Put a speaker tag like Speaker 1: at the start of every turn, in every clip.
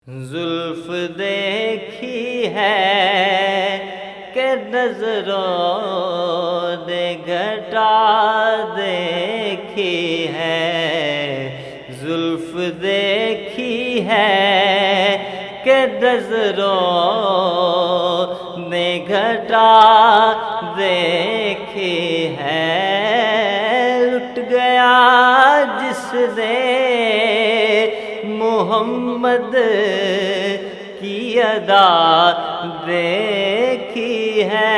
Speaker 1: زلف دیکھی ہے کہ نظروں نے گھٹا دیکھی ہے، زلف دیکھی ہے کہ نظروں نے گھٹا دیکھی ہے، لٹ گیا جس نے محمد کی ادا دیکھی ہے،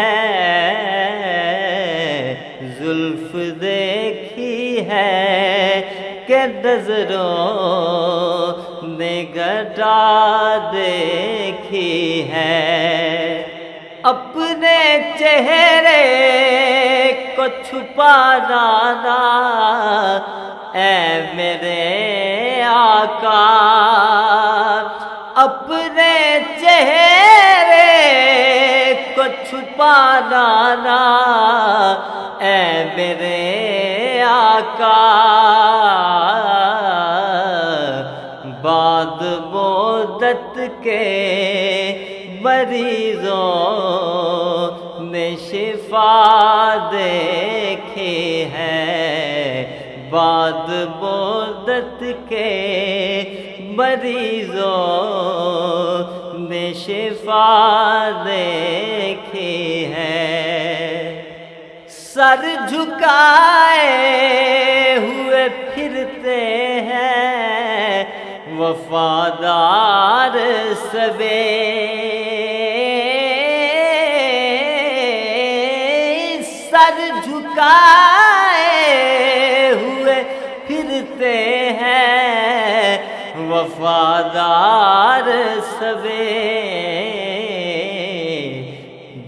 Speaker 1: زلف دیکھی ہے کہ نظروں نے گھٹا دیکھی ہے، اپنے چہرے کو چھپانا نہ اے میرے آقا، اپنے چہرے کو چھپانا نہ اے میرے آقا، بعد مدت کے مریضوں نے شفا دیکھی ہے، بعد مدت کے مریضوں نے شفا دیکھی ہے، سر جھکائے ہوئے پھرتے ہیں وفادار سبے، سر جھکائے ہوئے پھرتے ہیں وفادار سبے،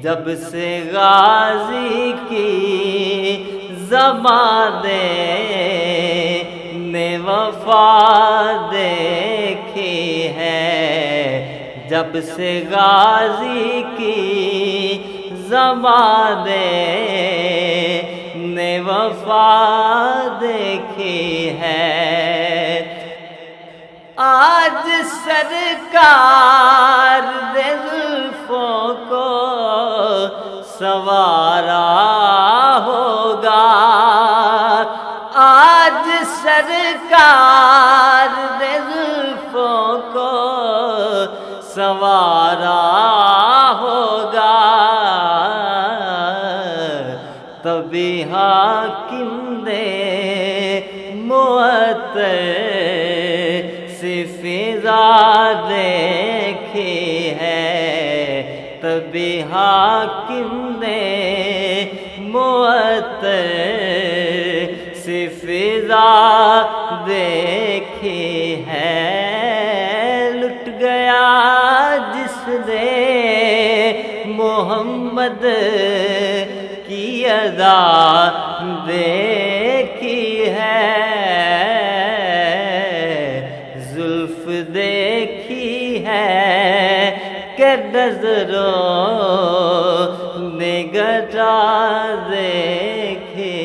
Speaker 1: جب سے غازی کی زمانے نے وفا دیکھی ہے، جب سے غازی کی زمانے نے وفا دیکھی ہے، آج سرکار نے زلفوں کو سنوارا ہوگا، آج سرکار نے زلفوں کو سنوارا ہوگا، تبھی حاکم نے معطر سی فضا دیکھی ہے، تبھی حاکم نے معطر سی فضا دیکھی ہے، لٹ گیا جس نے محمد کی ادا دیکھی ہے، زلف دیکھی ہے کہ نظروں نے گھٹا دیکھی